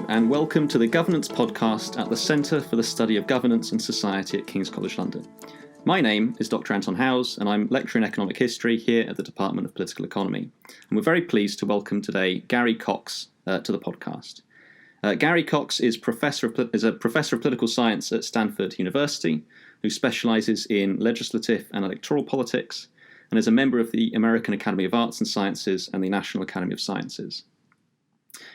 and welcome to the Governance Podcast at the Centre for the Study of Governance and Society at King's College London. My name is Dr. Anton Howes, and I'm lecturer in economic history here at the Department of Political Economy. And we're very pleased to welcome today Gary Cox to the podcast. Gary Cox is a professor of political science at Stanford University, who specialises in legislative and electoral politics, and is a member of the American Academy of Arts and Sciences and the National Academy of Sciences.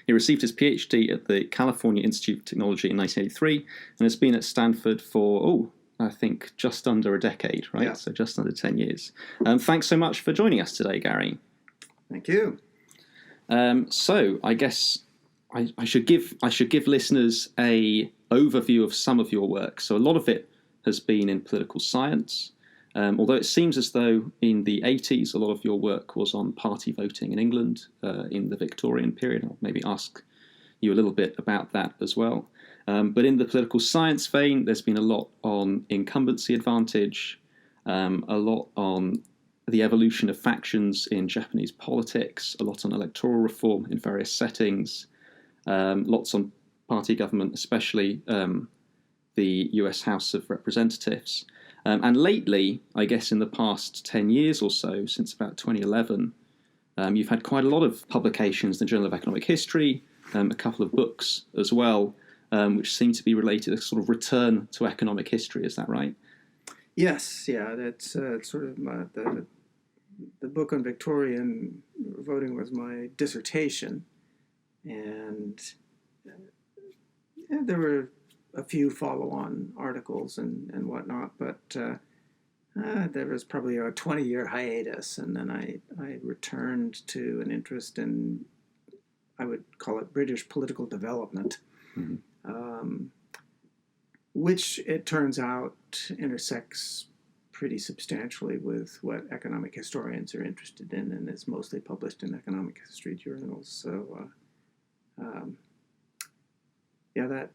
He received his Ph.D. at the California Institute of Technology in 1983 and has been at Stanford for, I think, just under a decade, right? Yeah. So just under 10 years. Thanks so much for joining us today, Gary. Thank you. So I guess I should give listeners a overview of some of your work. So a lot of it has been in political science, although it seems as though in the 80s a lot of your work was on party voting in England in the Victorian period. I'll maybe ask you a little bit about that as well. But in the political science vein, there's been a lot on incumbency advantage, a lot on the evolution of factions in Japanese politics, a lot on electoral reform in various settings, lots on party government, especially the US House of Representatives. And lately, I guess in the past 10 years or so, since about 2011, you've had quite a lot of publications in the Journal of Economic History, a couple of books as well, which seem to be related to a sort of return to economic history. Is that right? Yes, yeah, that's sort of the book on Victorian voting was my dissertation, and there were a few follow-on articles and whatnot, but there was probably a 20-year hiatus, and then I returned to an interest in, I would call it British political development, which it turns out intersects pretty substantially with what economic historians are interested in, and is mostly published in economic history journals. So that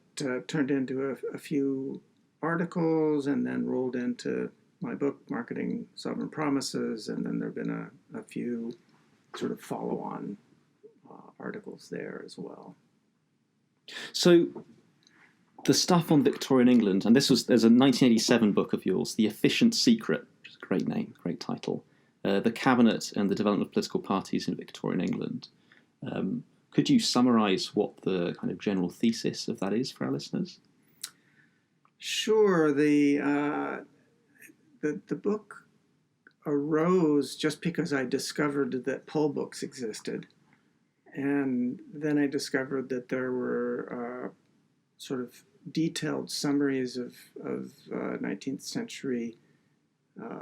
turned into a few articles, and then rolled into my book, Marketing Sovereign Promises, and then there have been a few sort of follow-on articles there as well. So the stuff on Victorian England, and there's a 1987 book of yours, The Efficient Secret, which is a great name, great title, The Cabinet and the Development of Political Parties in Victorian England. Could you summarise what the kind of general thesis of that is for our listeners? Sure. The book arose just because I discovered that poll books existed, and then I discovered that there were sort of detailed summaries of 19th century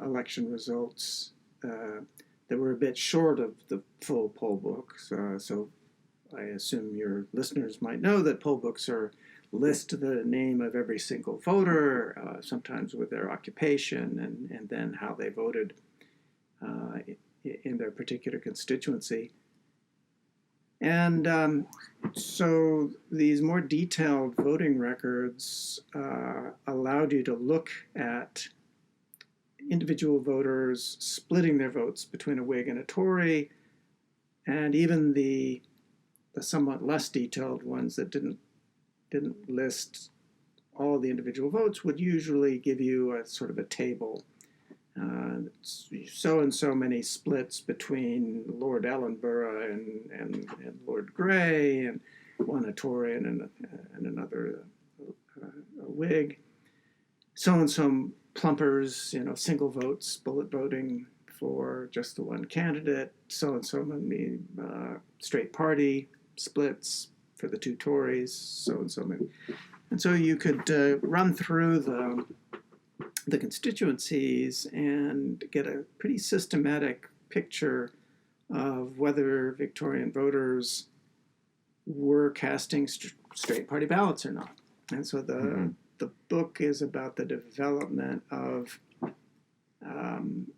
election results that were a bit short of the full poll books. So I assume your listeners might know that poll books list the name of every single voter, sometimes with their occupation and then how they voted in their particular constituency. And so these more detailed voting records allowed you to look at individual voters splitting their votes between a Whig and a Tory, and even the somewhat less detailed ones that didn't list all the individual votes would usually give you a sort of a table. So and so many splits between Lord Ellenborough and Lord Grey, and one a Tory and another a Whig. So and so plumpers, single votes, bullet voting for just the one candidate. So and so many straight party splits for the two Tories, so and so many. And so you could run through the constituencies and get a pretty systematic picture of whether Victorian voters were casting straight party ballots or not. And so the book is about the development of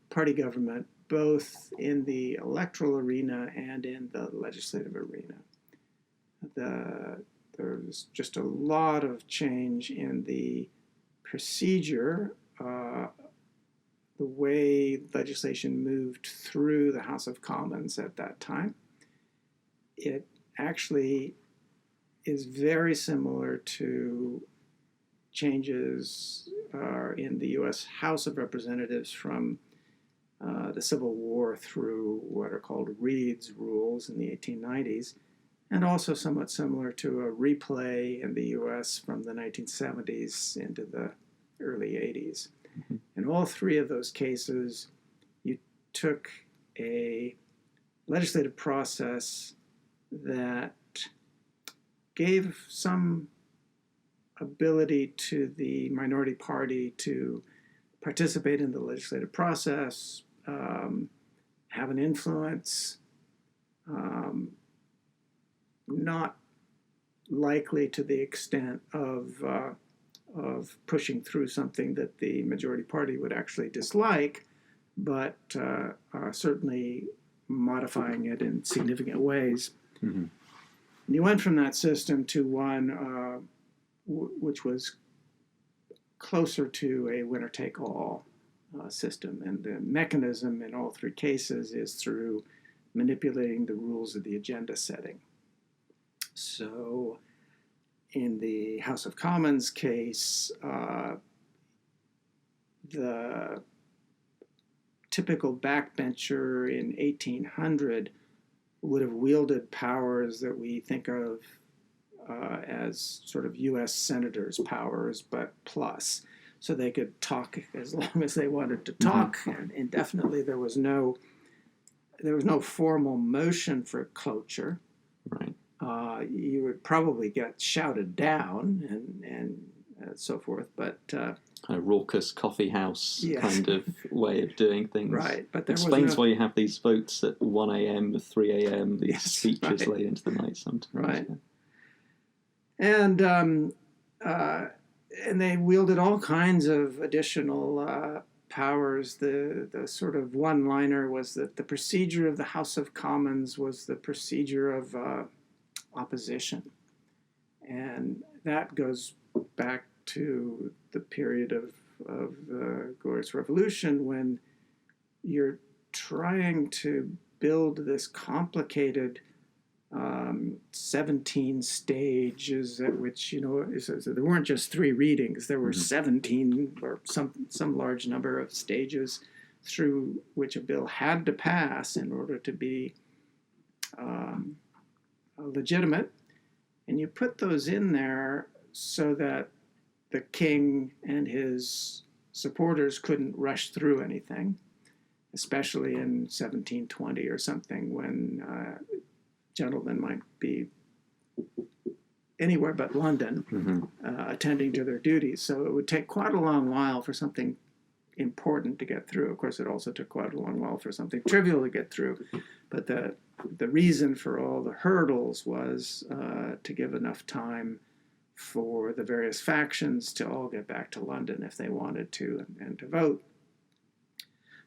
party government, both in the electoral arena and in the legislative arena. There's just a lot of change in the procedure, the way legislation moved through the House of Commons at that time. It actually is very similar to changes in the U.S. House of Representatives from the Civil War through what are called Reed's rules in the 1890s, and also somewhat similar to a replay in the U.S. from the 1970s into the early 80s. Mm-hmm. In all three of those cases, you took a legislative process that gave some ability to the minority party to participate in the legislative process, have an influence, not likely to the extent of pushing through something that the majority party would actually dislike, but certainly modifying it in significant ways. Mm-hmm. And you went from that system to one which was closer to a winner-take-all system. And the mechanism in all three cases is through manipulating the rules of the agenda setting. So in the House of Commons case, the typical backbencher in 1800 would have wielded powers that we think of as sort of U.S. senators' powers, but plus. So they could talk as long as they wanted to talk, and indefinitely. There was no formal motion for cloture. Right. You would probably get shouted down and so forth, but kind of raucous coffee house yes. kind of way of doing things. Right, but there explains why you have these votes at 1 a.m., 3 a.m., these yes, speeches right. late into the night sometimes. Right. And they wielded all kinds of additional powers. The sort of one-liner was that the procedure of the House of Commons was the procedure of opposition. And that goes back to the period of the Glorious Revolution, when you're trying to build this complicated 17 stages at which, so there weren't just 3 readings, there were 17 or some large number of stages through which a bill had to pass in order to be legitimate. And you put those in there so that the king and his supporters couldn't rush through anything, especially in 1720 or something, when gentlemen might be anywhere but London attending to their duties. So it would take quite a long while for something important to get through. Of course, it also took quite a long while for something trivial to get through. But the reason for all the hurdles was to give enough time for the various factions to all get back to London if they wanted to and to vote.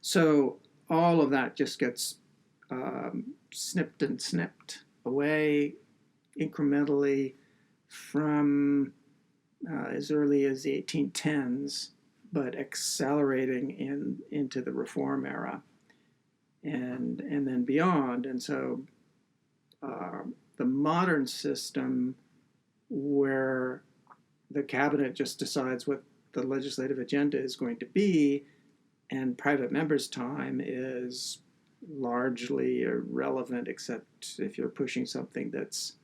So all of that just gets snipped and snipped away incrementally from as early as the 1810s, but accelerating into the Reform era and then beyond. And so the modern system, where the cabinet just decides what the legislative agenda is going to be, and private members' time is largely irrelevant, except if you're pushing something that's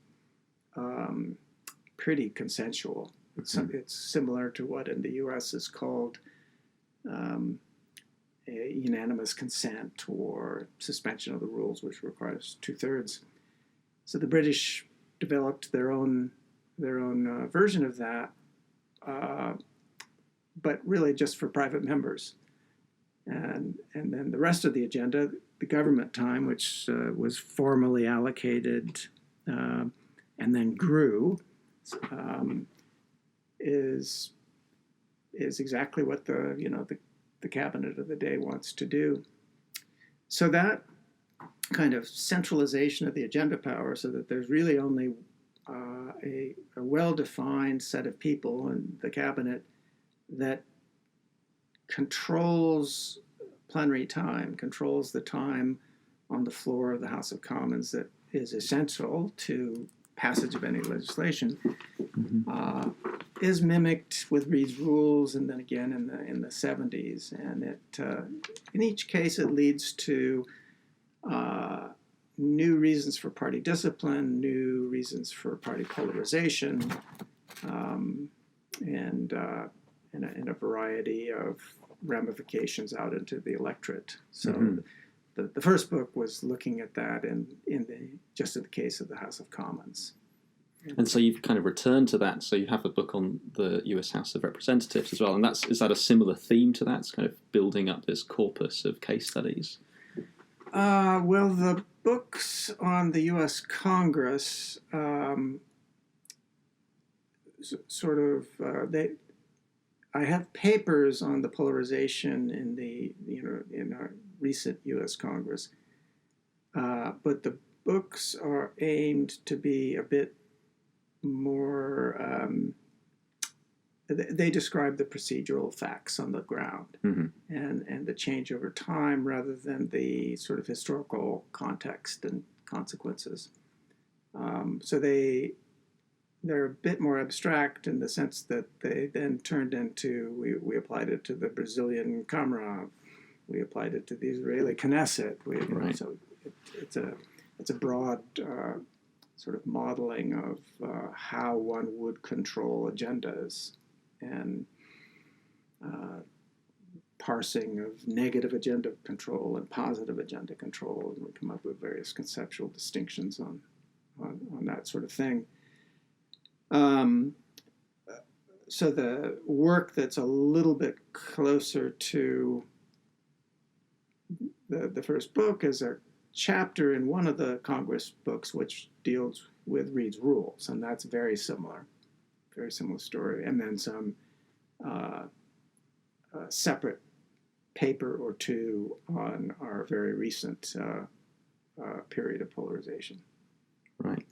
pretty consensual. It's similar to what in the U.S. is called a unanimous consent or suspension of the rules, which requires 2/3. So the British developed their own version of that, but really just for private members. And then the rest of the agenda, the government time, which was formally allocated and then grew, is exactly what the cabinet of the day wants to do. So that kind of centralization of the agenda power, so that there's really only a well-defined set of people in the cabinet that controls plenary time, controls the time on the floor of the House of Commons, that is essential to passage of any legislation, is mimicked with Reed's rules, and then again in the 70s. And it in each case it leads to new reasons for party discipline, new reasons for party polarization, and a variety of ramifications out into the electorate. So the first book was looking at that just in the case of the House of Commons. And so you've kind of returned to that. So you have a book on the US House of Representatives as well. And is that a similar theme to that? It's kind of building up this corpus of case studies? Well, the books on the U.S. Congress I have papers on the polarization in our recent U.S. Congress, but the books are aimed to be a bit more. They describe the procedural facts on the ground and the change over time rather than the sort of historical context and consequences. So they're a bit more abstract in the sense that they then turned into, we applied it to the Brazilian Câmara, we applied it to the Israeli Knesset. So it's a broad sort of modeling of how one would control agendas and parsing of negative agenda control and positive agenda control, and we come up with various conceptual distinctions on that sort of thing. So the work that's a little bit closer to the first book is a chapter in one of the Congress books which deals with Reed's rules, and that's very similar story, and then some separate paper or two on our very recent period of polarization. Right.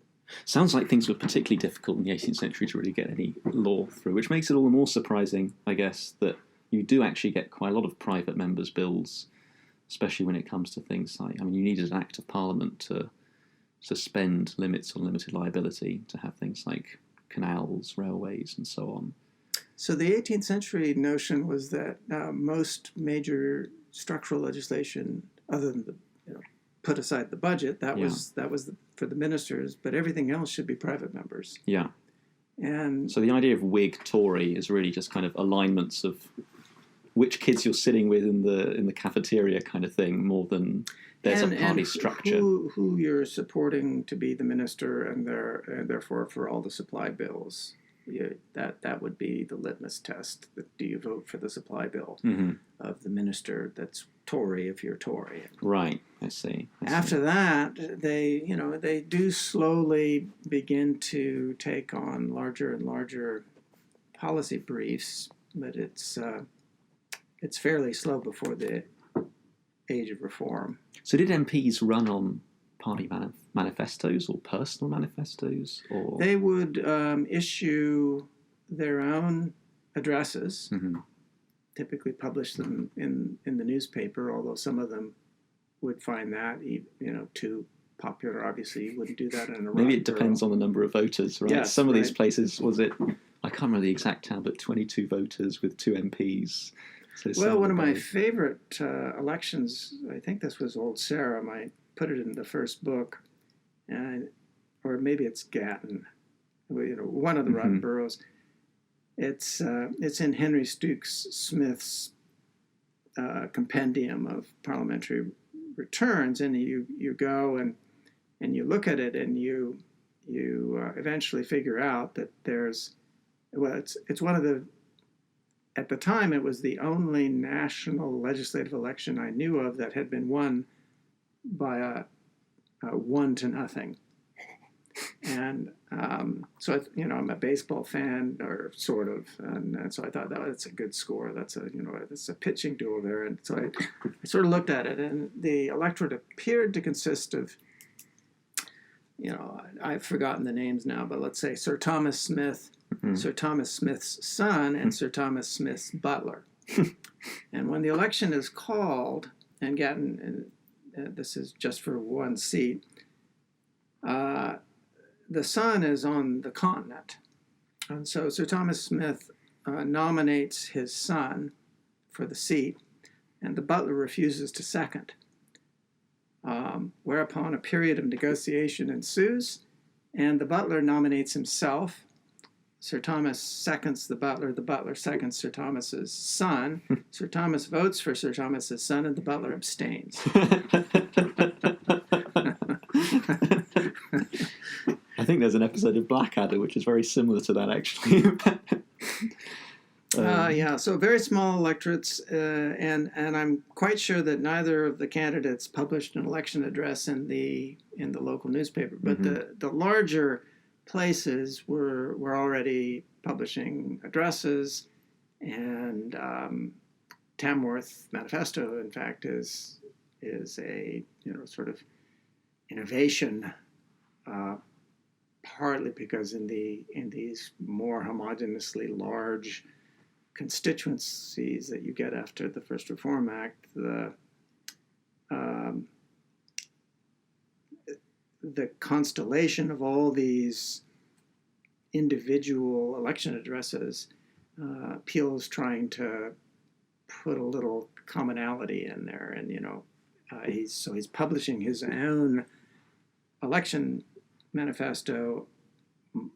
Sounds like things were particularly difficult in the 18th century to really get any law through, which makes it all the more surprising, I guess, that you do actually get quite a lot of private members' bills, especially when it comes to things like, you needed an Act of Parliament to suspend limits on limited liability, to have things like canals, railways, and so on. So the 18th century notion was that most major structural legislation, other than put aside the budget, that was for the ministers, but everything else should be private members. Yeah. And so the idea of Whig Tory is really just kind of alignments of which kids you're sitting with in the cafeteria kind of thing, more than there's a party structure. Who you're supporting to be the minister, and therefore for all the supply bills. That would be the litmus test. Do you vote for the supply bill of the minister that's Tory if you're Tory? Right, I see. After that, they do slowly begin to take on larger and larger policy briefs, but it's fairly slow before the age of reform. So did MPs run on party manifestos or personal manifestos? Or they would issue their own addresses, typically publish them in the newspaper, although some of them would find that too popular. Obviously, you wouldn't do that in a maybe it depends on the number of voters, right? Yes, some of these places, I can't remember the exact count, but 22 voters with 2 MPs. So one of my favorite elections, I think this was Old Sarum, I put it in the first book, or maybe it's Gatton, one of the Rotten Boroughs. It's in Henry Stokes Smith's compendium of parliamentary returns, and you go and you look at it, and you eventually figure out that it's one of the, at the time it was the only national legislative election I knew of that had been won by a 1-0. And so I'm a baseball fan, or sort of, and so I thought that's a good score. That's a pitching duel there, and so I sort of looked at it, and the electorate appeared to consist of, I've forgotten the names now, but let's say Sir Thomas Smith, Sir Thomas Smith's son, and Sir Thomas Smith's butler. And when the election is called, and this is just for one seat, the the son is on the continent. And so Sir Thomas Smith nominates his son for the seat, and the butler refuses to second. Whereupon a period of negotiation ensues, and the butler nominates himself. Sir Thomas seconds the butler seconds Sir Thomas's son. Sir Thomas votes for Sir Thomas's son, and the butler abstains. I think there's an episode of Blackadder which is very similar to that, actually. Yeah, so very small electorates, and I'm quite sure that neither of the candidates published an election address in the local newspaper, but the larger places were already publishing addresses, and Tamworth Manifesto, in fact, is a sort of innovation, partly because in these more homogeneously large constituencies that you get after the First Reform Act, the constellation of all these individual election addresses, Peel's trying to put a little commonality in there, and he's publishing his own election manifesto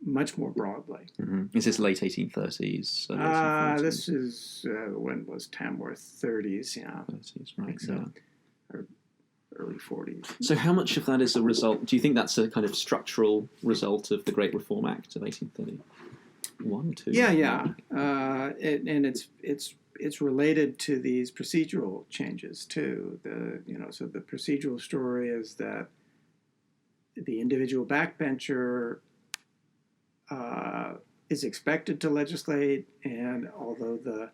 much more broadly. Is this late 1830s? This is when was Tamworth? 30s, yeah. 30s, right? I think so. Yeah. Or early 40s. So how much of that is a result? Do you think that's a kind of structural result of the Great Reform Act of 1831, 2? Yeah. And it's related to these procedural changes too. So the procedural story is that the individual backbencher is expected to legislate, and although the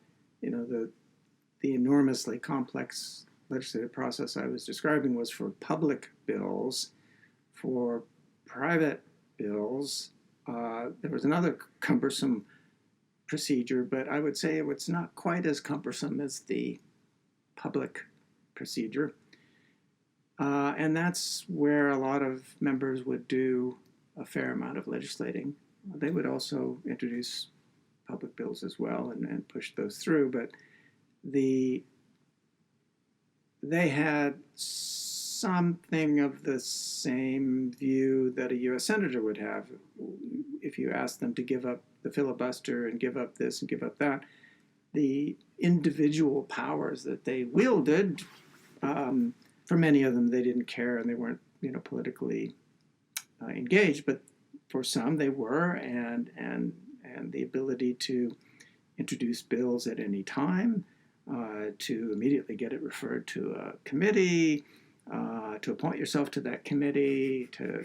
enormously complex legislative process I was describing was for public bills, for private bills, there was another cumbersome procedure, but I would say it's not quite as cumbersome as the public procedure. And that's where a lot of members would do a fair amount of legislating. They would also introduce public bills as well and push those through, but they had something of the same view that a U.S. senator would have. If you asked them to give up the filibuster and give up this and give up that, the individual powers that they wielded, for many of them, they didn't care and they weren't, politically engaged. But for some, they were, and the ability to introduce bills at any time, to immediately get it referred to a committee, to appoint yourself to that committee, to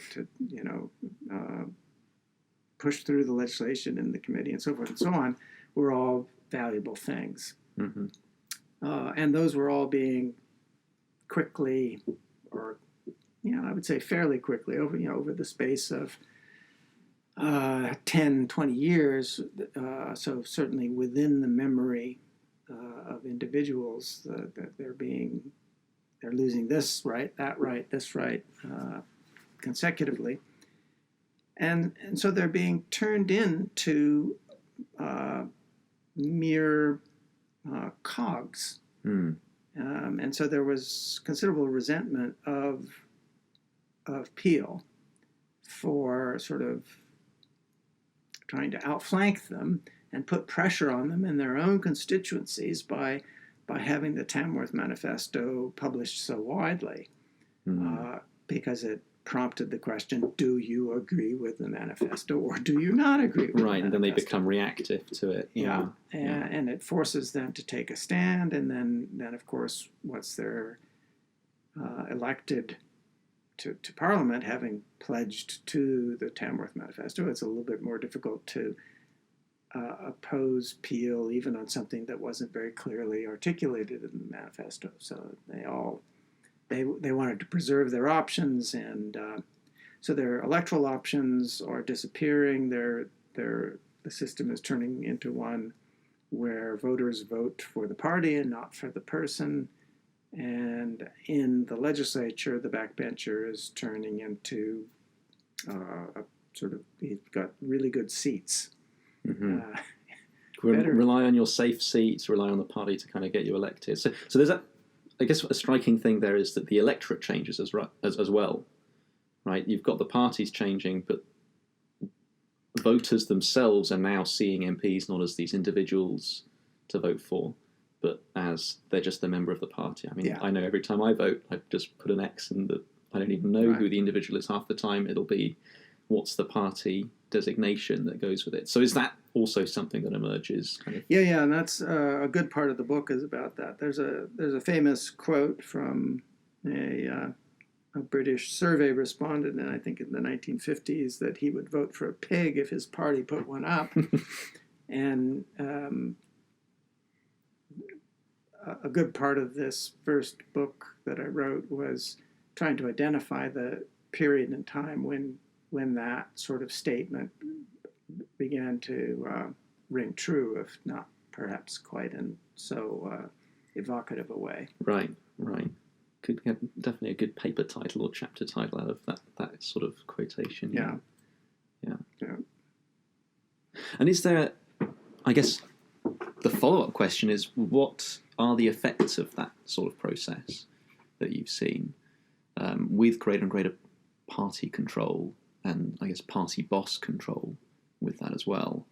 push through the legislation in the committee, and so forth and so on, were all valuable things. And those were all being quickly, or I would say fairly quickly, over the space of 10, 20 years, so certainly within the memory of individuals, that they're losing this right, that right, this right, consecutively. And so they're being turned into mere cogs. And so there was considerable resentment of Peel for sort of trying to outflank them and put pressure on them in their own constituencies by having the Tamworth Manifesto published so widely, because it prompted the question, do you agree with the manifesto or do you not agree with the manifesto? And then they become reactive to it. And it forces them to take a stand, and then of course, once they're elected to Parliament, having pledged to the Tamworth Manifesto, it's a little bit more difficult to oppose Peel even on something that wasn't very clearly articulated in the manifesto. So they wanted to preserve their options, and so their electoral options are disappearing. The system is turning into one where voters vote for the party and not for the person. And in the legislature, the backbencher is turning into he's got really good seats. Mm-hmm. Better. Rely on your safe seats, rely on the party to kind of get you elected. So there's I guess a striking thing there is that the electorate changes as well, right? You've got the parties changing, but voters themselves are now seeing MPs not as these individuals to vote for, but as they're just a member of the party. I mean, I know every time I vote, I just put an X in the. I don't even know who the individual is half the time. It'll be what's the party designation that goes with it. So is that also something that emerges? Kind of? Yeah, and that's a good part of the book is about that. There's a famous quote from a British survey respondent, and I think in the 1950s, that he would vote for a pig if his party put one up. And a good part of this first book that I wrote was trying to identify the period in time when that sort of statement began to ring true, if not perhaps quite in so evocative a way. Right. Could get definitely a good paper title or chapter title out of that sort of quotation. Yeah. And is there, I guess, the follow-up question is, what are the effects of that sort of process that you've seen with greater and greater party control and, I guess, party boss control with that as well?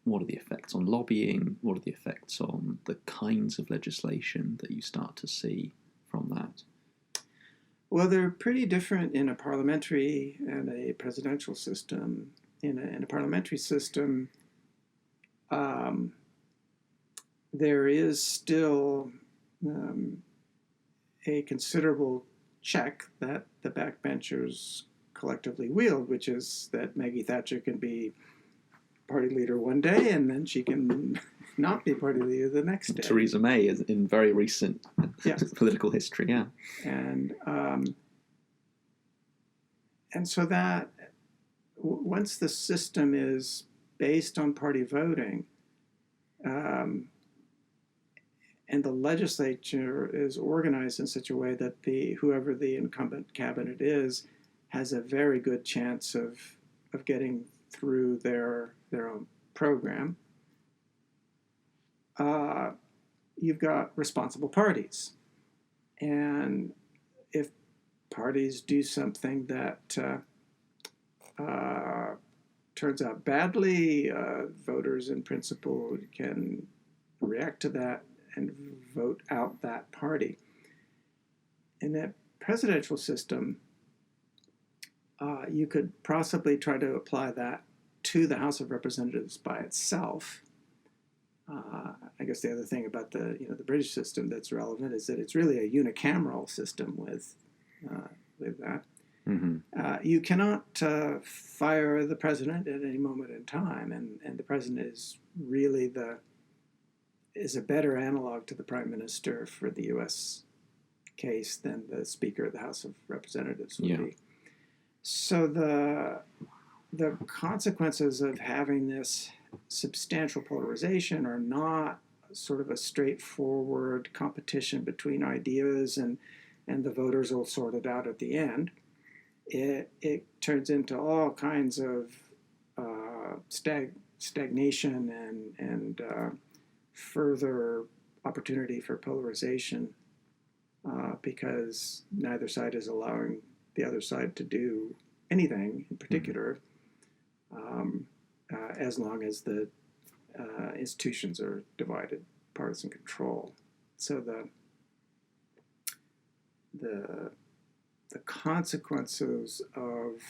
What are the effects on lobbying? What are the effects on the kinds of legislation that you start to see from that? Well, they're pretty different in a parliamentary and a presidential system. In a parliamentary system, there is still a considerable check that the backbenchers collectively wield, which is that Maggie Thatcher can be party leader one day and then she can not be party leader the next day. Theresa May is in very recent political history, yeah. And so that once the system is based on party voting, and the legislature is organized in such a way that whoever the incumbent cabinet is has a very good chance of getting through their own program, you've got responsible parties. And if parties do something that turns out badly, voters in principle can react to that and vote out that party. In that presidential system, you could possibly try to apply that to the House of Representatives by itself. I guess the other thing about the British system that's relevant is that it's really a unicameral system with that. Mm-hmm. You cannot fire the president at any moment in time, and the president is really is a better analog to the prime minister for the U.S. case than the Speaker of the House of Representatives would be. So the consequences of having this substantial polarization are not sort of a straightforward competition between ideas and the voters will sort it out at the end. It turns into all kinds of stagnation and further opportunity for polarization because neither side is allowing the other side to do anything in particular, as long as the institutions are divided, partisan control. So the consequences of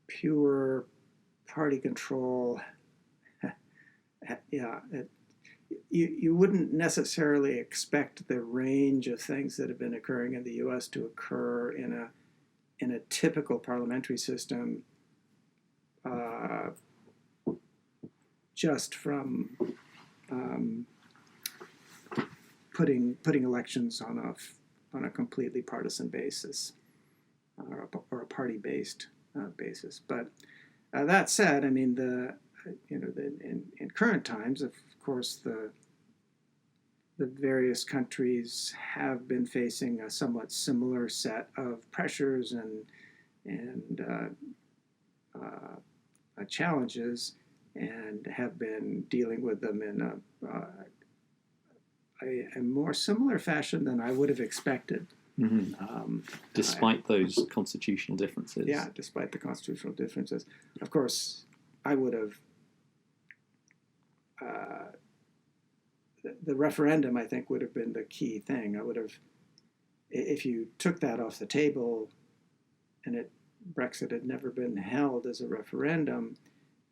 pure party control, you wouldn't necessarily expect the range of things that have been occurring in the U.S. to occur in a typical parliamentary system, just from putting elections on a completely partisan basis or a party-based basis. But that said, I mean in current times, of course, the various countries have been facing a somewhat similar set of pressures and challenges, and have been dealing with them in a more similar fashion than I would have expected. Mm-hmm. Despite those constitutional differences. Yeah, despite the constitutional differences. Of course, I would have, the referendum, I think, would have been the key thing. I would have, if you took that off the table and Brexit had never been held as a referendum,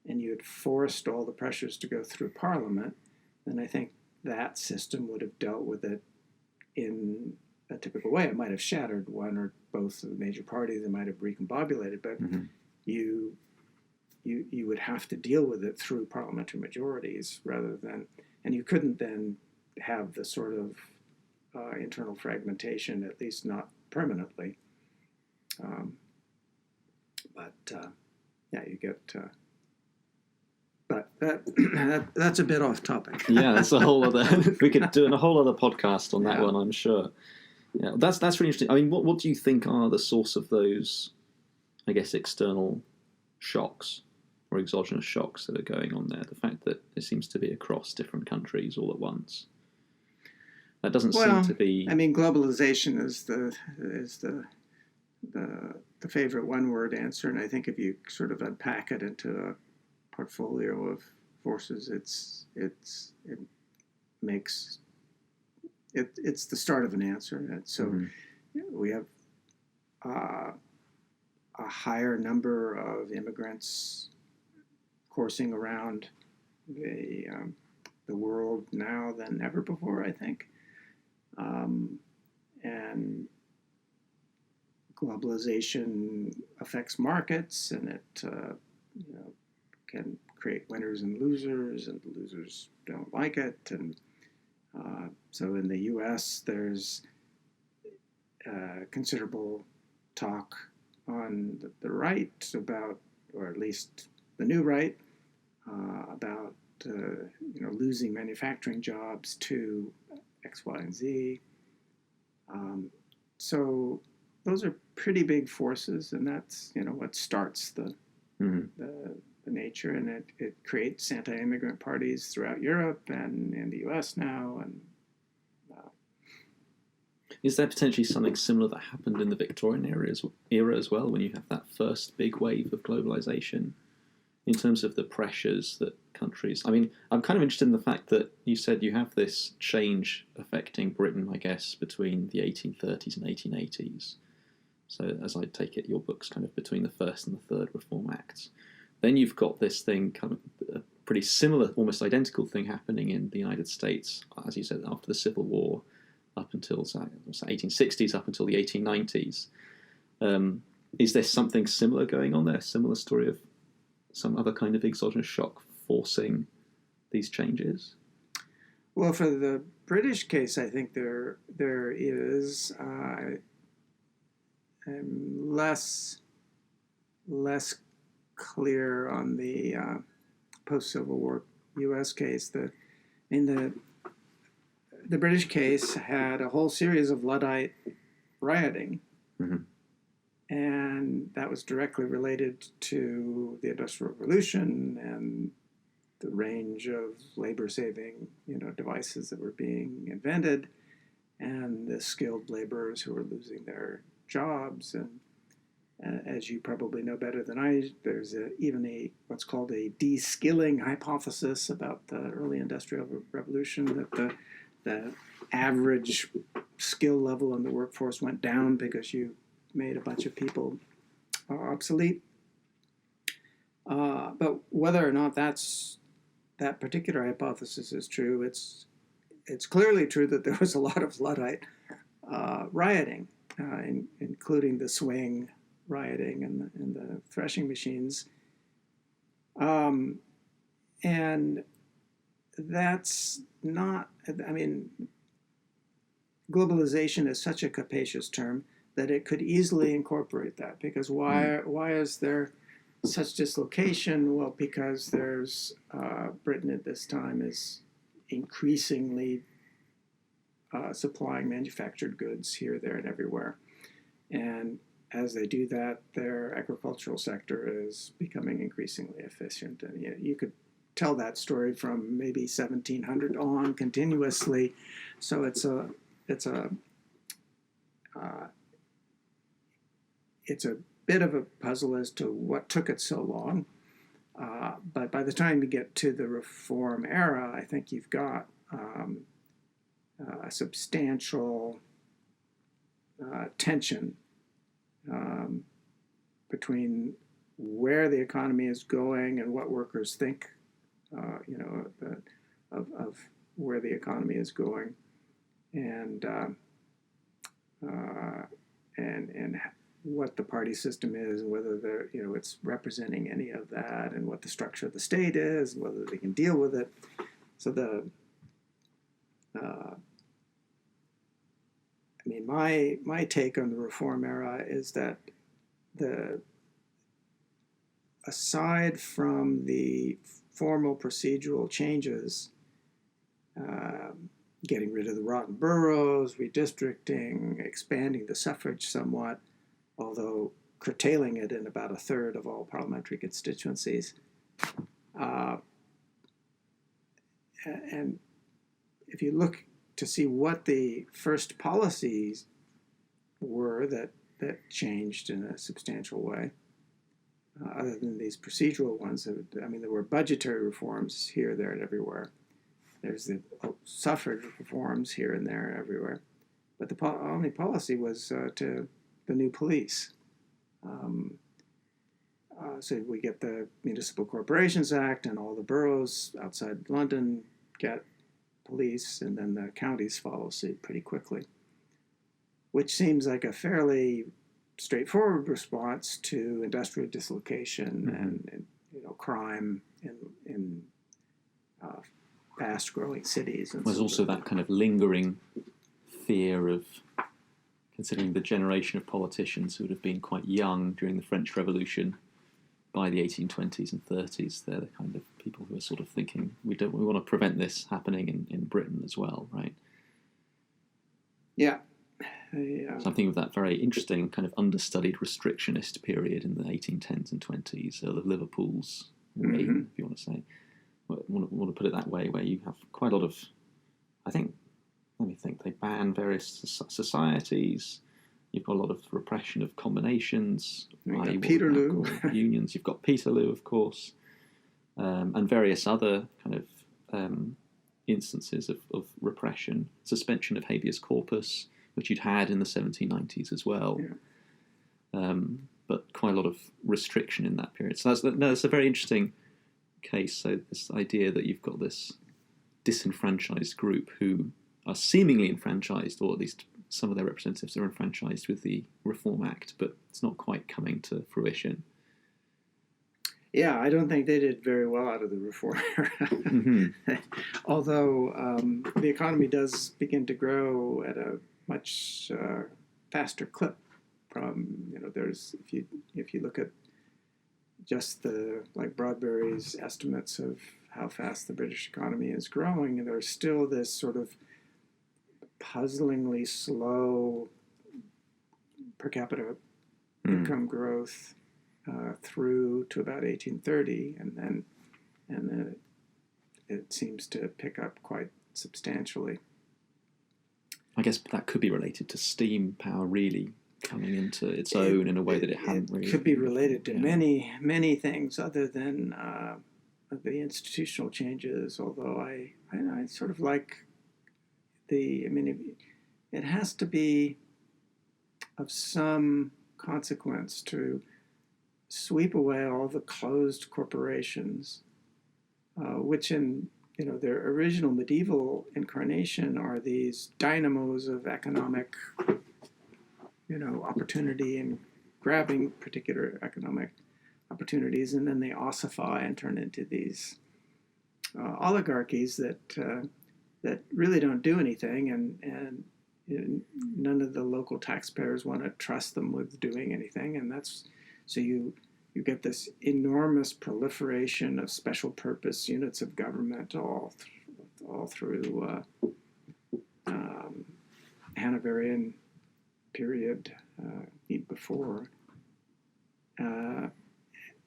and you had forced all the pressures to go through Parliament, then I think that system would have dealt with it in a typical way. It might have shattered one or both of the major parties. It might have recombobulated, but you would have to deal with it through parliamentary majorities rather than, and you couldn't then have the sort of internal fragmentation, at least not permanently. Yeah, you get. But that's a bit off topic. Yeah, that's a whole other. We could do a whole other podcast on that one, I'm sure. Yeah, that's really interesting. I mean, what do you think are the source of those, I guess, external shocks or exogenous shocks that are going on there? The fact that it seems to be across different countries all at once. That doesn't seem to be. I mean, globalization is the favorite one-word answer, and I think if you sort of unpack it into a portfolio of forces, it's the start of an answer. And so we have a higher number of immigrants coursing around the world now than ever before, I think, and globalization affects markets, and it can create winners and losers, and the losers don't like it. And so in the U.S., there's considerable talk on the right about, or at least the new right, about losing manufacturing jobs to X, Y, and Z. So those are pretty big forces, and that's what starts the nature, and it creates anti-immigrant parties throughout Europe and in the U.S. now. And is there potentially something similar that happened in the Victorian era as well, when you have that first big wave of globalization, in terms of the pressures that countries? I mean, I'm kind of interested in the fact that you said you have this change affecting Britain, I guess, between the 1830s and 1880s. So as I take it, your book's kind of between the first and the third Reform Acts. Then you've got this thing, kind of a pretty similar, almost identical thing happening in the United States, as you said, after the Civil War, up until the 1860s, up until the 1890s. Is there something similar going on there? Similar story of some other kind of exogenous shock forcing these changes? Well, for the British case, I think there is. I'm less clear on the post-Civil War U.S. case. The British case had a whole series of Luddite rioting, and that was directly related to the Industrial Revolution and the range of labor-saving, devices that were being invented, and the skilled laborers who were losing their jobs. And as you probably know better than I, there's even what's called a de-skilling hypothesis about the early Industrial Revolution, that the average skill level in the workforce went down because you made a bunch of people obsolete. But whether or not that particular hypothesis is true, it's clearly true that there was a lot of Luddite rioting, including the swing rioting and the threshing machines. And that's not, I mean, globalization is such a capacious term that it could easily incorporate that, because why is there such dislocation? Well, because there's Britain at this time is increasingly supplying manufactured goods here, there, and everywhere. And as they do that, their agricultural sector is becoming increasingly efficient. And you could tell that story from maybe 1700 on continuously. So it's a bit of a puzzle as to what took it so long. But by the time you get to the Reform era, I think you've got a substantial tension between where the economy is going and what workers think, of where the economy is going, and what the party system is, and whether it's representing any of that, and what the structure of the state is, and whether they can deal with it. So my take on the Reform era is that aside from the formal procedural changes, getting rid of the rotten boroughs, redistricting, expanding the suffrage somewhat, although curtailing it in about a third of all parliamentary constituencies. And if you look to see what the first policies were that changed in a substantial way, other than these procedural ones, there were budgetary reforms here, there, and everywhere. There's the suffrage reforms here and there and everywhere. But the only policy was to the new police. So we get the Municipal Corporations Act, and all the boroughs outside London get police, and then the counties follow suit pretty quickly, which seems like a fairly straightforward response to industrial dislocation and crime in fast-growing cities. And there's also that kind of lingering fear of, considering the generation of politicians who would have been quite young during the French Revolution by the 1820s and 30s. They're the kind of people who are sort of thinking, we want to prevent this happening in Britain as well, right? Yeah. Something of that very interesting kind of understudied restrictionist period in the 1810s and 20s, Earl of Liverpool's reign, if you want to say. Want to put it that way, where you have quite a lot of, they ban various societies. You've got a lot of repression of combinations, Peterloo unions. You've got Peterloo, of course, and various other kind of instances of repression, suspension of habeas corpus, which you'd had in the 1790s as well. Yeah. But quite a lot of restriction in that period. So that's a very interesting case. So this idea that you've got this disenfranchised group who are seemingly enfranchised, or at least some of their representatives are enfranchised with the Reform Act, but it's not quite coming to fruition. Yeah, I don't think they did very well out of the Reform era. Although the economy does begin to grow at a much faster clip. There's if you look at just Broadberry's estimates of how fast the British economy is growing, and there's still this sort of puzzlingly slow per capita income growth through to about 1830, and then it seems to pick up quite substantially. I guess that could be related to steam power really coming into its own in a way that it hadn't really. It could be related to many things other than the institutional changes, although I sort of like it has to be of some consequence to sweep away all the closed corporations, which in their original medieval incarnation are these dynamos of economic opportunity and grabbing particular economic opportunities, and then they ossify and turn into these oligarchies that really don't do anything, and none of the local taxpayers want to trust them with doing anything, and so you get this enormous proliferation of special purpose units of government all through Hanoverian period, before.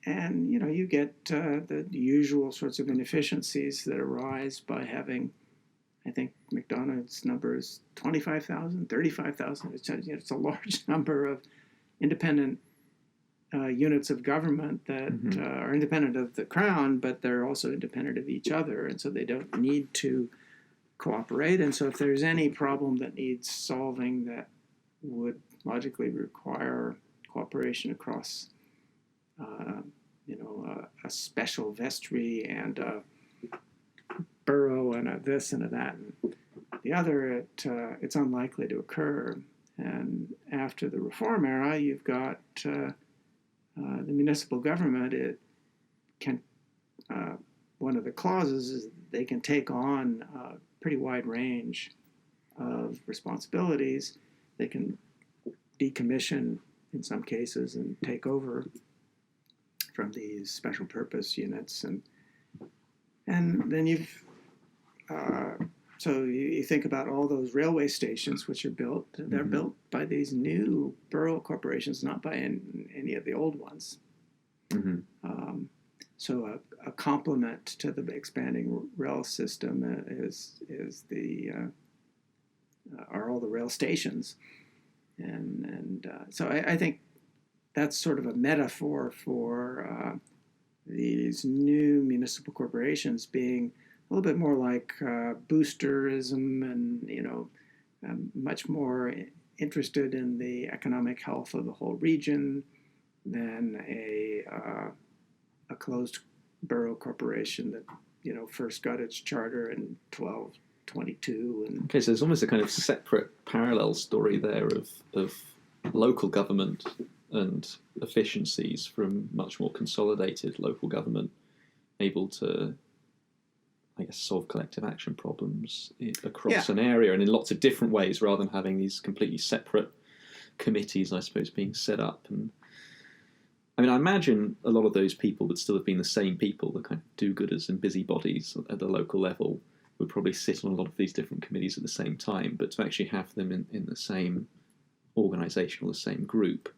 And, you get the usual sorts of inefficiencies that arise by having, I think McDonough's number is 25,000, 35,000. It's a large number of independent units of government that are independent of the crown, but they're also independent of each other, and so they don't need to cooperate. And so if there's any problem that needs solving that would logically require cooperation across, a special vestry and a borough and a this and a that and the other, it's unlikely to occur. And after the Reform era, you've got the municipal government. It can one of the clauses is they can take on a pretty wide range of responsibilities. They can decommission in some cases and take over from these special purpose units, and then you've so you think about all those railway stations which are built. They're built by these new borough corporations, not by any of the old ones. So a complement to the expanding rail system are all the rail stations, and so I think that's sort of a metaphor for these new municipal corporations being a little bit more like boosterism, and much more interested in the economic health of the whole region than a closed borough corporation that first got its charter in 1222. And okay, so there's almost a kind of separate parallel story there of local government and efficiencies from much more consolidated local government, able to, I guess, solve collective action problems across an area and in lots of different ways, rather than having these completely separate committees, I suppose, being set up. And I mean, I imagine a lot of those people would still have been the same people, the kind of do-gooders and busybodies at the local level, would probably sit on a lot of these different committees at the same time, but to actually have them in the same organisation or the same group,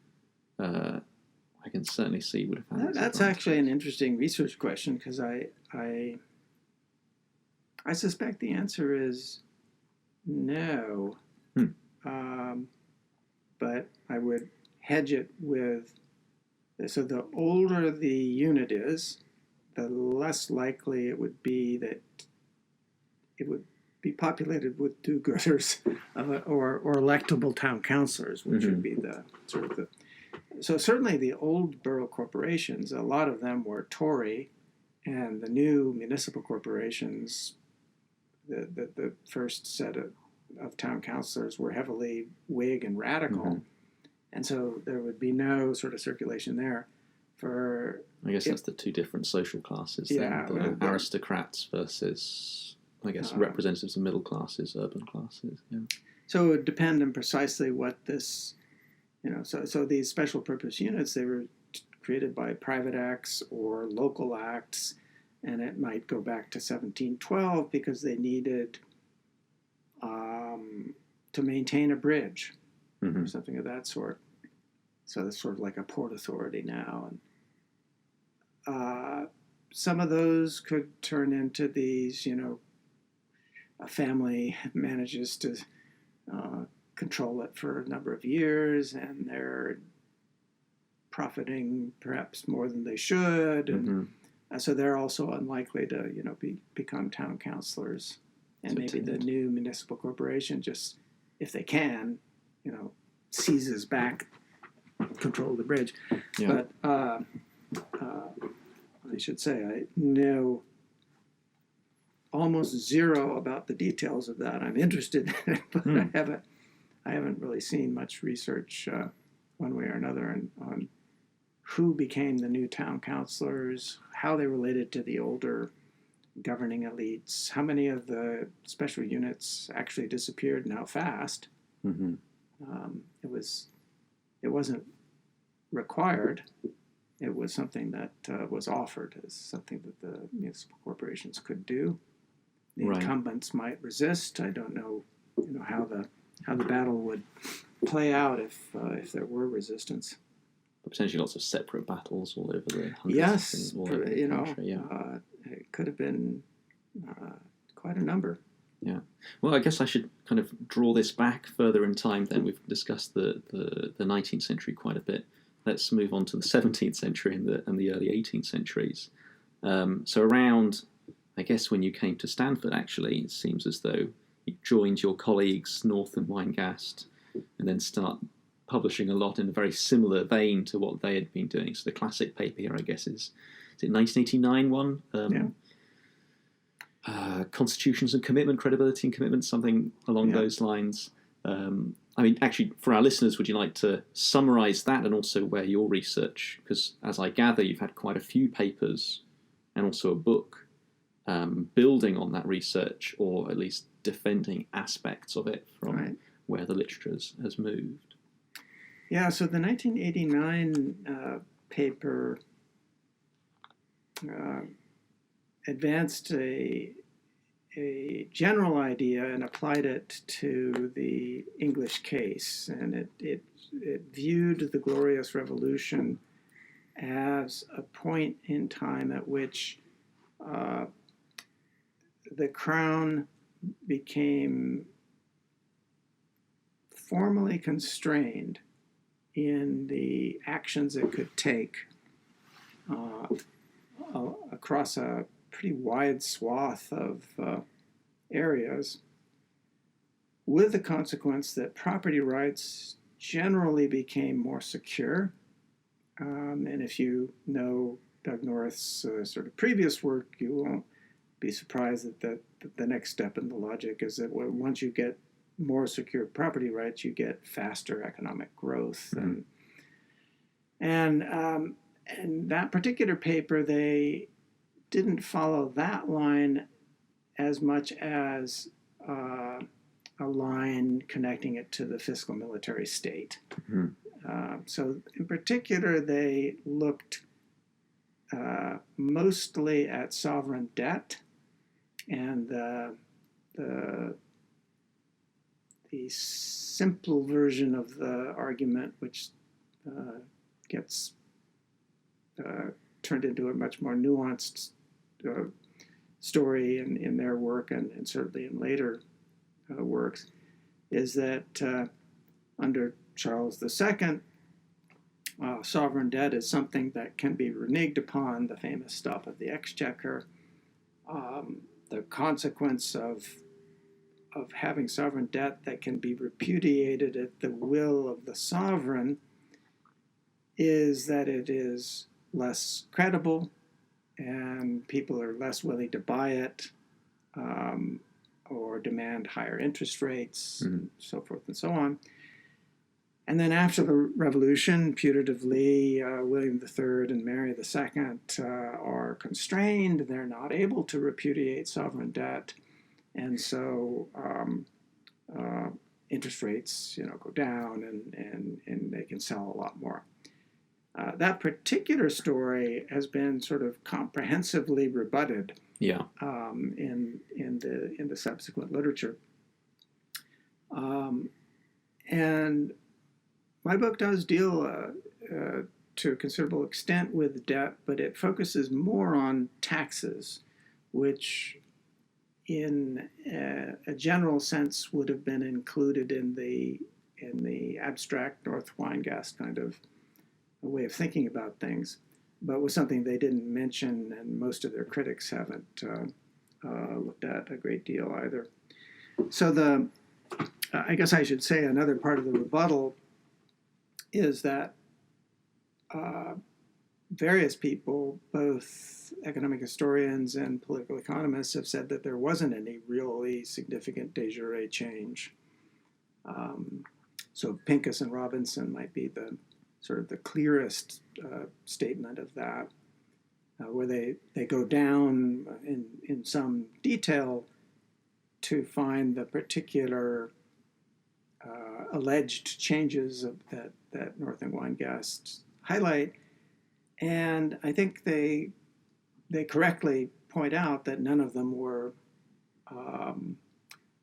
I can certainly see would have had. That's actually an interesting research question, because I suspect the answer is no. But I would hedge it with, so the older the unit is, the less likely it would be that it would be populated with do-gooders or electable town councillors, which would be the sort of the. So certainly the old borough corporations, a lot of them were Tory, and the new municipal corporations, the first set of town councillors were heavily Whig and radical, and so there would be no sort of circulation there. I guess that's the two different social classes. The aristocrats versus, I guess, representatives of middle classes, urban classes. Yeah. So it would depend on precisely what this, so these special purpose units, they were created by private acts or local acts, and it might go back to 1712 because they needed to maintain a bridge or something of that sort. So it's sort of like a port authority now. And some of those could turn into these, a family manages to control it for a number of years, and they're profiting perhaps more than they should. And so they're also unlikely to, become town councillors. And maybe the new municipal corporation just, if they can, seizes back control of the bridge. Yeah. But I should say I know almost zero about the details of that. I'm interested in it, but I haven't really seen much research one way or another on who became the new town councillors, how they related to the older governing elites, how many of the special units actually disappeared, and how fast. It wasn't required. It was something that was offered as something that the municipal corporations could do. The incumbents might resist. I don't know how the battle would play out if there were resistance. But potentially lots of separate battles all over the hundreds. Yes, all over the country, it could have been quite a number. Yeah. Well, I guess I should kind of draw this back further in time then. We've discussed the 19th century quite a bit. Let's move on to the 17th century and the early 18th centuries. So around, I guess, when you came to Stanford, actually, it seems as though you joined your colleagues, North and Weingast, and then start publishing a lot in a very similar vein to what they had been doing. So the classic paper here, I guess, is it 1989 one? Constitutions and Commitment, Credibility and Commitment, something along those lines. I mean, actually, for our listeners, would you like to summarise that and also where your research, because as I gather, you've had quite a few papers and also a book building on that research, or at least defending aspects of it from where the literature has moved. Yeah, so the 1989 paper advanced a general idea and applied it to the English case, and it viewed the Glorious Revolution as a point in time at which the Crown became formally constrained in the actions it could take across a pretty wide swath of areas, with the consequence that property rights generally became more secure. And if you know Doug North's sort of previous work, you won't be surprised that the next step in the logic is that once you get more secure property rights, you get faster economic growth. Mm-hmm. And that particular paper, they didn't follow that line as much as a line connecting it to the fiscal military state. Mm-hmm. So in particular, they looked mostly at sovereign debt and the simple version of the argument, which gets turned into a much more nuanced story in their work and certainly in later works, is that under Charles II, sovereign debt is something that can be reneged upon, the famous stuff of the exchequer. The consequence of having sovereign debt that can be repudiated at the will of the sovereign is that it is less credible and people are less willing to buy it or demand higher interest rates, and so forth and so on. And then after the Revolution, putatively, William III and Mary II are constrained. They're not able to repudiate sovereign debt. And so interest rates, go down and they can sell a lot more. That particular story has been sort of comprehensively rebutted in the subsequent literature. And my book does deal to a considerable extent with debt, but it focuses more on taxes, which in a general sense would have been included in the abstract North Weingast kind of a way of thinking about things, but was something they didn't mention, and most of their critics haven't looked at a great deal either. So I guess I should say another part of the rebuttal is that various people, both economic historians and political economists, have said that there wasn't any really significant de jure change. So Pincus and Robinson might be the sort of the clearest statement of that, where they go down in some detail to find the particular alleged changes that North and Weingast highlight. And I think they correctly point out that none of them were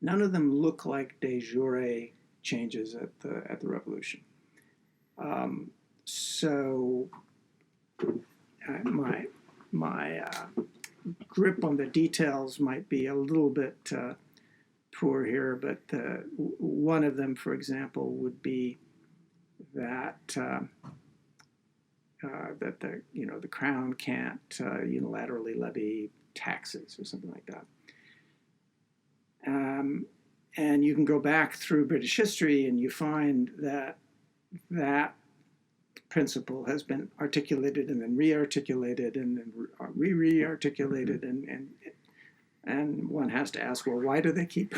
none of them look like de jure changes at the revolution. So my grip on the details might be a little bit poor here, but one of them, for example, would be that that the crown can't unilaterally levy taxes or something like that. And you can go back through British history and you find that that principle has been articulated and then re-articulated and then re-articulated, and one has to ask, well, why do they keep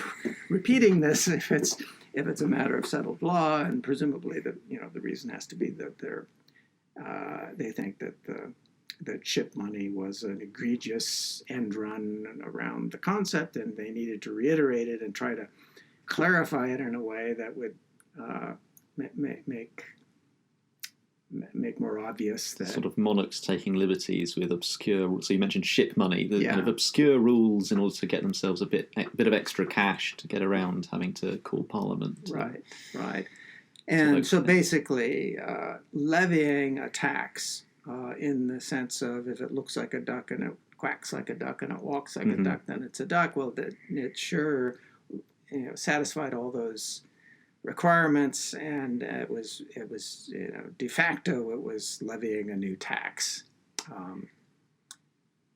repeating this if it's a matter of settled law? And presumably the reason has to be that they think that the chip money was an egregious end run around the concept, and they needed to reiterate it and try to clarify it in a way that would make more obvious that sort of monarchs taking liberties with obscure. So you mentioned ship money, the Yeah. kind of obscure rules in order to get themselves a bit of extra cash to get around having to call Parliament. Right. And so basically, levying a tax in the sense of if it looks like a duck and it quacks like a duck and it walks like a duck, then it's a duck. Well, it sure satisfied all those requirements, and it was de facto it was levying a new tax,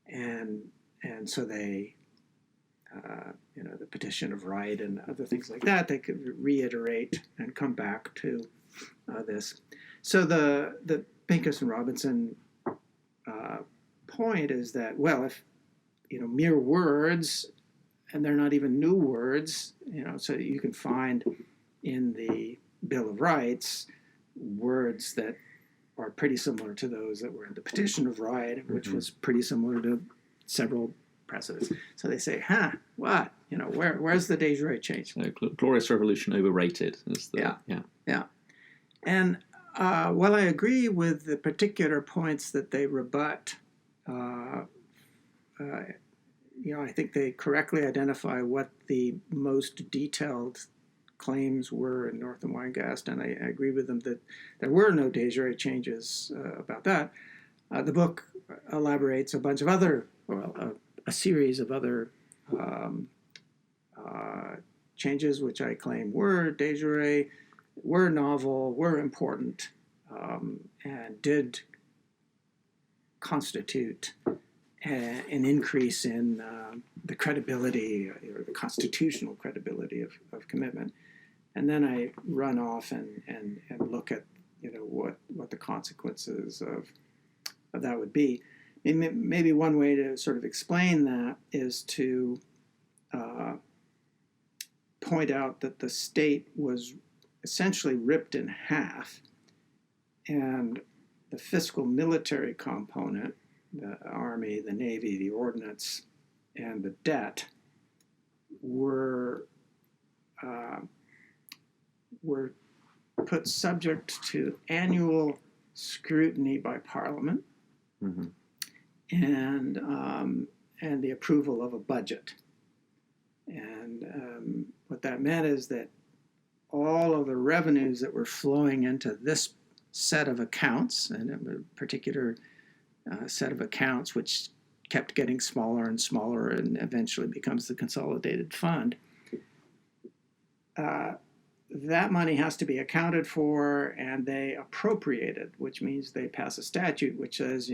and so they the petition of right and other things like that, they could reiterate and come back to this. So the Pincus and Robinson point is that, well, if mere words, and they're not even new words, so you can find in the Bill of Rights words that are pretty similar to those that were in the Petition of Right, which was pretty similar to several precedents. So they say, what? Where's the de jure change? So Glorious Revolution overrated. Yeah. And while I agree with the particular points that they rebut, I think they correctly identify what the most detailed claims were in North and Weingast, and I agree with them that there were no de jure changes about that. The book elaborates a bunch of other, a series of other changes which I claim were de jure, were novel, were important, and did constitute an increase in the credibility or the constitutional credibility of commitment. And then I run off and look at what the consequences of that would be. Maybe one way to sort of explain that is to point out that the state was essentially ripped in half, and the fiscal military component, the Army, the Navy, the Ordnance, and the debt were put subject to annual scrutiny by Parliament and the approval of a budget. And what that meant is that all of the revenues that were flowing into this set of accounts, and a particular set of accounts which kept getting smaller and smaller and eventually becomes the consolidated fund, that money has to be accounted for and they appropriate it, which means they pass a statute which says,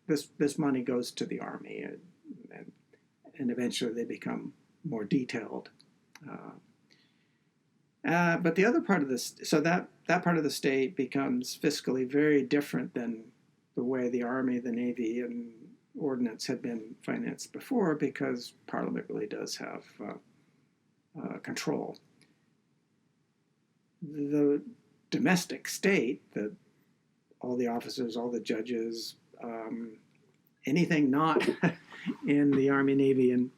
this money goes to the Army, and eventually they become more detailed. But the other part of this, so that part of the state becomes fiscally very different than the way the Army, the Navy, and Ordnance had been financed before, because Parliament really does have control. The domestic state, all the officers, all the judges, anything not in the Army, Navy, and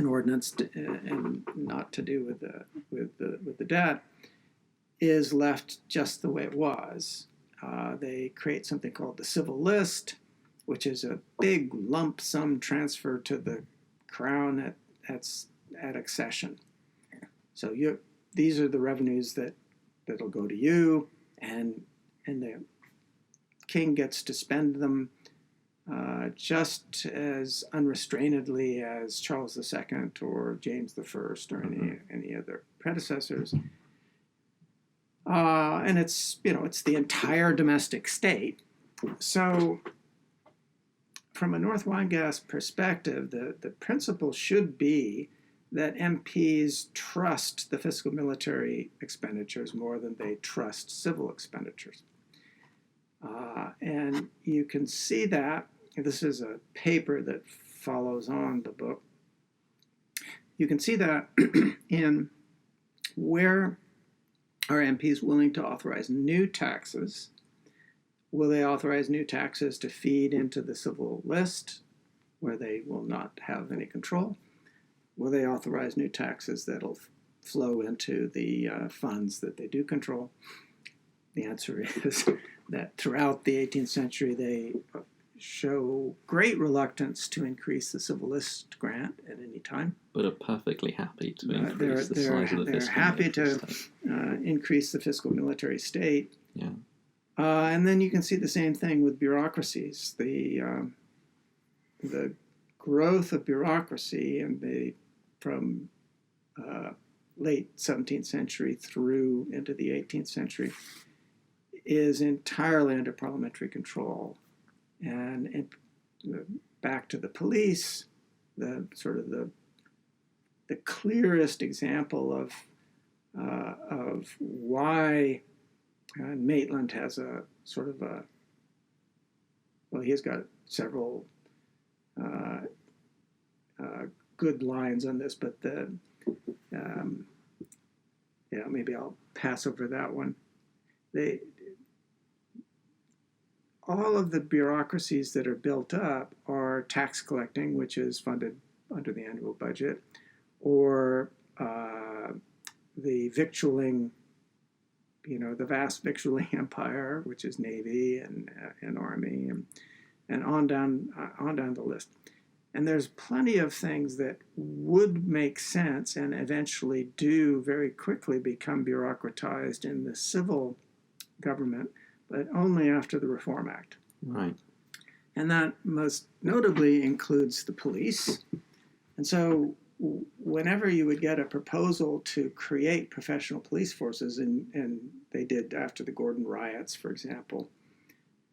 Ordnance, and not to do with the debt, is left just the way it was. They create something called the civil list, which is a big lump sum transfer to the crown at accession. So these are the revenues that'll go to you, and the king gets to spend them just as unrestrainedly as Charles II or James I or any other predecessors. And it's the entire domestic state. So from a North Weingast perspective, the principle should be that MPs trust the fiscal military expenditures more than they trust civil expenditures. And you can see that, this is a paper that follows on the book, you can see that in where are MPs willing to authorize new taxes. Will they authorize new taxes to feed into the civil list, where they will not have any control? Will they authorize new taxes that'll flow into the funds that they do control? The answer is that throughout the 18th century, they show great reluctance to increase the civil list grant at any time. But are perfectly happy to increase the size of the fiscal They're happy to increase the fiscal military state. Yeah. And then you can see the same thing with bureaucracies. The growth of bureaucracy from late 17th century through into the 18th century is entirely under parliamentary control. And back to the police, the clearest example of why Maitland has a sort of a, well, he's got several good lines on this, but maybe I'll pass over that one. All of the bureaucracies that are built up are tax collecting, which is funded under the annual budget, or the victualling, the vast victualling empire, which is Navy and Army, and on down the list. And there's plenty of things that would make sense and eventually do very quickly become bureaucratized in the civil government, but only after the Reform Act. Right. And that most notably includes the police. And so whenever you would get a proposal to create professional police forces, and they did after the Gordon riots, for example,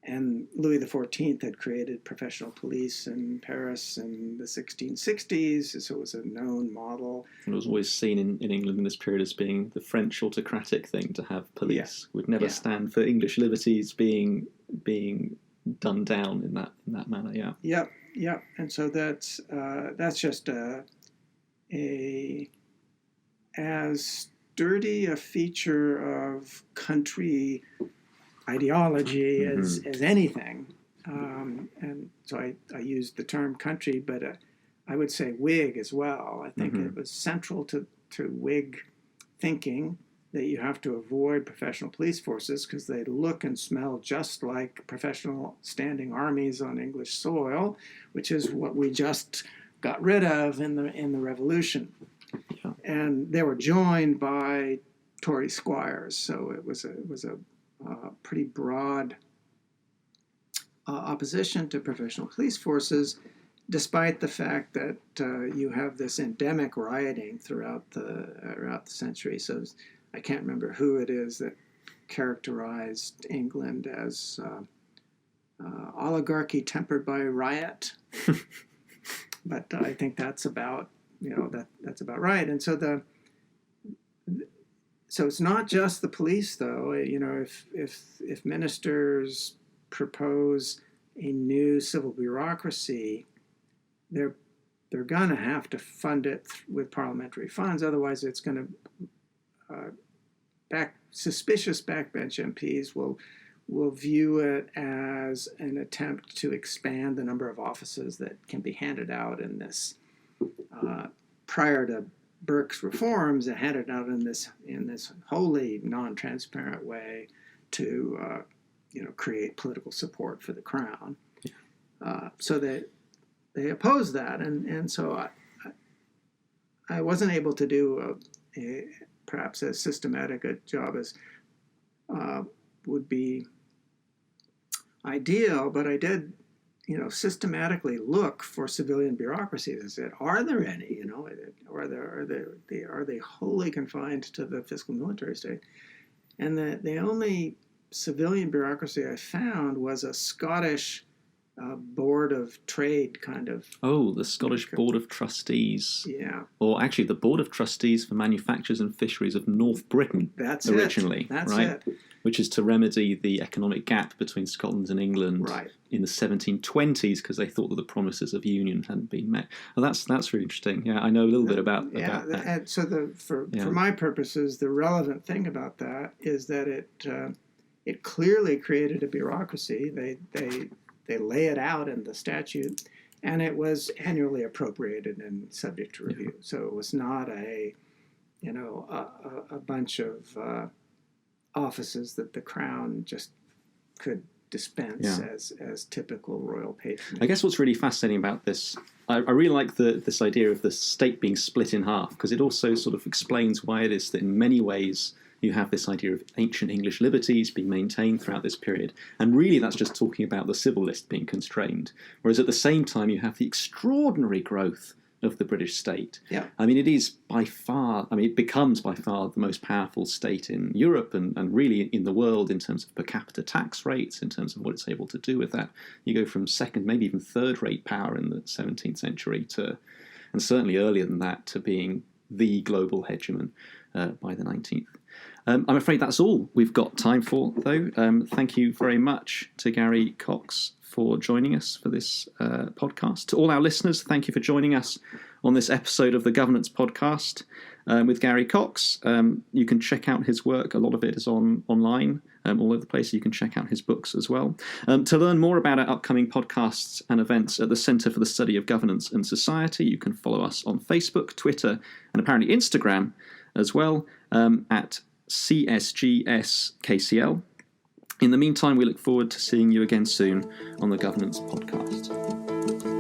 and Louis XIV had created professional police in Paris in the 1660s, so it was a known model. It was always seen in England in this period as being the French autocratic thing to have police. Would never stand for English liberties being done down in that manner. Yeah. Yep. And so that's just as sturdy a feature of country ideology as anything. And so I used the term country, but I would say Whig as well. I think it was central to Whig thinking that you have to avoid professional police forces because they look and smell just like professional standing armies on English soil, which is what we just got rid of in the Revolution. Yeah. And they were joined by Tory squires, so it was a pretty broad opposition to professional police forces, despite the fact that you have this endemic rioting throughout the century. So I can't remember who it is that characterized England as oligarchy tempered by riot, but I think that's about that's about right. And so So it's not just the police, though. If ministers propose a new civil bureaucracy, they're going to have to fund it with parliamentary funds. Otherwise, it's going to suspicious backbench MPs will view it as an attempt to expand the number of offices that can be handed out in this prior to Burke's reforms, and handed out in this wholly non-transparent way to create political support for the crown. So they oppose that, and so I wasn't able to do perhaps as systematic a job as would be ideal, but I did, systematically look for civilian bureaucracies. I said, are there any? Are they wholly confined to the fiscal military state? And the only civilian bureaucracy I found was a Scottish Board of Trade kind of. Oh, the Scottish Board of Trustees. Yeah. Or actually the Board of Trustees for Manufactures and Fisheries of North Britain. That's originally, That's right? it. Which is to remedy the economic gap between Scotland and England in the 1720s, because they thought that the promises of union hadn't been met. Well, that's really interesting. Yeah, I know a little bit about that. And so for my purposes, the relevant thing about that is that it clearly created a bureaucracy. They lay it out in the statute, and it was annually appropriated and subject to review. So it was not a bunch of offices that the Crown just could dispense as typical royal patronage. I guess what's really fascinating about this, I really like this idea of the state being split in half, because it also sort of explains why it is that in many ways you have this idea of ancient English liberties being maintained throughout this period. And really that's just talking about the civil list being constrained. Whereas at the same time you have the extraordinary growth of the British state. Yeah. I mean, it becomes by far the most powerful state in Europe and really in the world in terms of per capita tax rates, in terms of what it's able to do with that. You go from second, maybe even third rate power in the 17th century to, and certainly earlier than that, to being the global hegemon by the 19th. I'm afraid that's all we've got time for, though. Thank you very much to Gary Cox for joining us for this podcast. To all our listeners, thank you for joining us on this episode of the Governance Podcast with Gary Cox. You can check out his work. A lot of it is online all over the place. You can check out his books as well. To learn more about our upcoming podcasts and events at the Centre for the Study of Governance and Society, you can follow us on Facebook, Twitter, and apparently Instagram as well at CSGSKCL. In the meantime, we look forward to seeing you again soon on the Governance Podcast.